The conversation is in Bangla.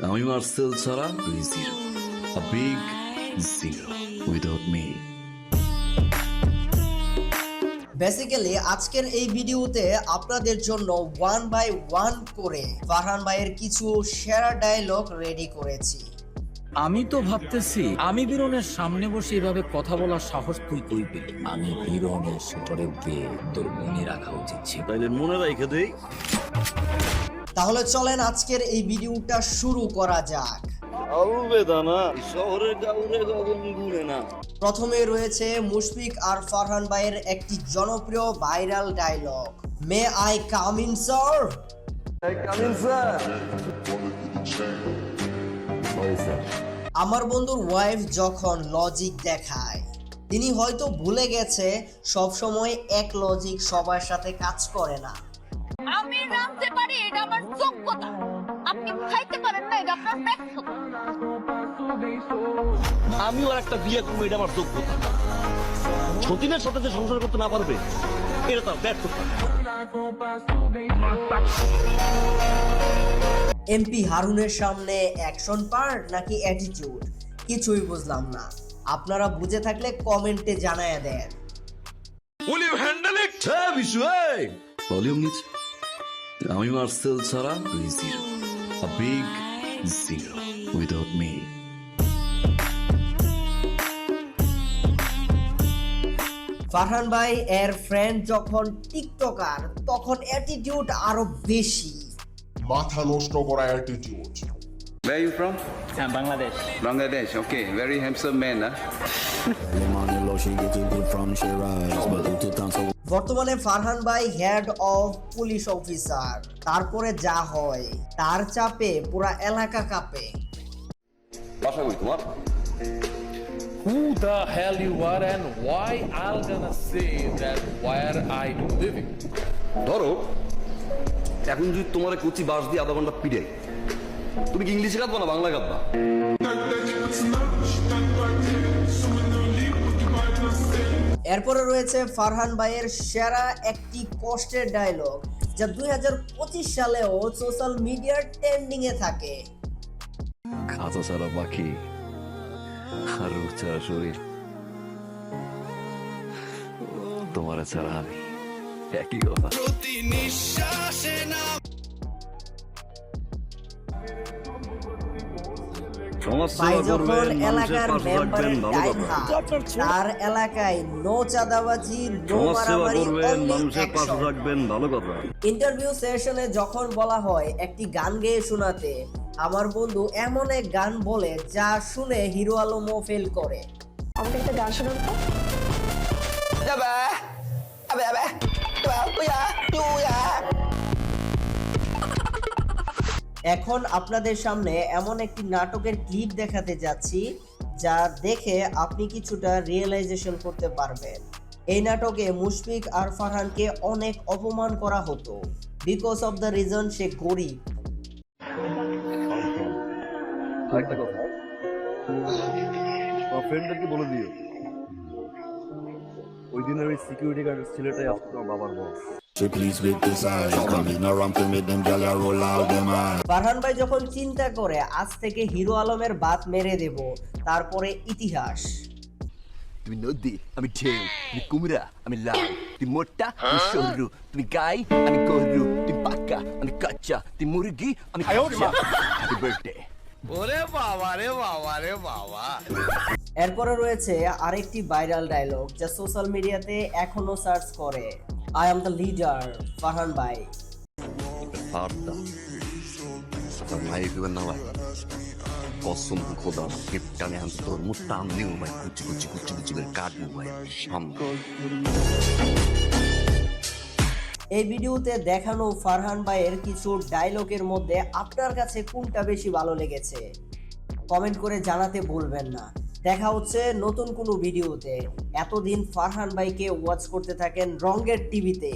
আমি মার্সেল ছাড়া তুই zero, a big zero without me. Basically আজকের এই ভিডিওতে আপনাদের জন্য 1 বাই 1 করে ফারহান ভাইয়ের কিছু সেরা ডায়লগ রেডি করেছি। আমি তো ভাবতেছি আমি বিরনের সামনে বসে এভাবে কথা বলার সাহস তুই কই পেলি? আমি বিরনের শহরে গিয়ে তোর মনে রাখা উচিত ছিল। তাইলে মনে রাখে দেই। তাহলে চলেন আজকের এই ভিডিওটা শুরু করা যাক। আলবেদানা শহরের গাউরে গগন গুনে না। প্রথমে রয়েছে মুশফিক আর ফারহান ভাইয়ের একটি জনপ্রিয় viral dialogue, may I come in sir. আমার বন্ধুর ওয়াইফ যখন লজিক দেখায়, তিনি হয়তো ভুলে গেছে সব সময় এক লজিক সবার সাথে কাজ করে না। আমি নামতে পারি, এটা আমার যোগ্যতা। আপনি খাইতে পারেন না, এটা আপনার ব্যর্থতা। আমিও একটা বিয়ে করবো, এটা আমার যোগ্যতা। সতীনের সাথে যে সংসার করতে না পারবে, এটা তার ব্যর্থতা। এমপি হারুনের সামনে অ্যাকশন পার্ট নাকি অ্যাটিটিউড, কিছুই বুঝলাম না। আপনারা বুঝে থাকলে কমেন্টে জানায় দেন। Will you handle it? হ্যাঁ বিশু, ভলিউম নিচে। আমি মার্সেল ছাড়া তুই zero, a big zero without me. Farhan ভাই এর ফ্রেন্ড যখন টিকটকার, তখন অ্যাটিটিউড আরো বেশি। মাথা নষ্ট করা attitude. Where are you from? Bangladesh. Bangladesh. Okay, very handsome man, huh? বর্তমানে ফারহান ভাই হেড অফ পুলিশ অফিসার। তারপরে যা হয় তার চাপে পুরা এলাকা কাঁপে। বাসা কই তোমার? Who the hell you are and why I'm gonna say that where I living? ধরো এখন যদি তোমার কচি বাস দিয়ে আধা ঘন্টা পিড়াই, তুমি কি ইংলিশে কাঁদবা না বাংলা কাঁদবা? এরপরে রয়েছে ফারহান ভাইয়ের সেরা একটি কষ্টের ডায়লগ, যা 2025 সালেও সোশ্যাল মিডিয়ার ট্রেন্ডিং এ থাকে। খাঁচা ছাড়া পাখি আর রূপ ছাড়া শরীর, তোমার ছাড়া আমি, একই কথা। ভাই যখন এলাকার মেম্বারের টাইম তার এলাকায় নো চাঁদাবাজি, নো মারামারি, ভালো কথা। ইন্টারভিউ সেশনে যখন বলা হয় একটি গান গেয়ে শোনাতে, আমার বন্ধু এমন এক গান বলে যা শুনে হিরো আলমও ফেল করে। আমাকে একটা গান শোনান তো। এখন আপনাদের সামনে এমন একটি নাটকের ক্লিপ দেখাতে যাচ্ছি, যা দেখে আপনি কিছুটা রিয়েলাইজেশন করতে পারবেন। এই নাটকে মুশফিক আর ফারহানকে অনেক অপমান করা হতো, বিকজ অফ দ্য রিজন সে গরিব। আরেকটা কথা, আমার ফ্রেন্ডদেরকে বলে দিও ওই দিনের ওই সিকিউরিটি গার্ডের ছেলেটাই আসতো আমার বাবার বস। ফারহান ভাই যখন চিন্তা করে আজ থেকে হিরো আলমের বাত মেরে দেব, তারপরে ইতিহাস। তুমি নদী, আমি ঢেউ। তুমি কুমড়া, আমি লাল। তুমি মোটা, আমি সরু। তুমি গাই, আমি গরু। তুমি পাক্কা, আমি কাঁচা। তুমি মুরগি, আমি কাঁচা। Happy birthday. ওরে বাবা রে বাবা রে বাবা। এরপরে রয়েছে আরেকটি ভাইরাল ডায়লগ, যা সোশ্যাল মিডিয়াতে এখনো সার্চ করে, I am the leader Farhan ভাই। কসম খোদা কেপটানে হান তোর মুত্তা আমনিও ভাই কুচি কুচি কুচি কুচি করে কাটবো ভাই। এই ভিডিওতে দেখানো ফারহান ভাইয়ের কিছু ডায়লগের মধ্যে আপনার কাছে কোনটা বেশি ভালো লেগেছে কমেন্ট করে জানাতে ভুলবেন না। দেখা হচ্ছে নতুন কোনো ভিডিওতে। এতদিন ফারহান ভাইকে ওয়াচ করতে থাকেন রঙ্গের টিভিতে।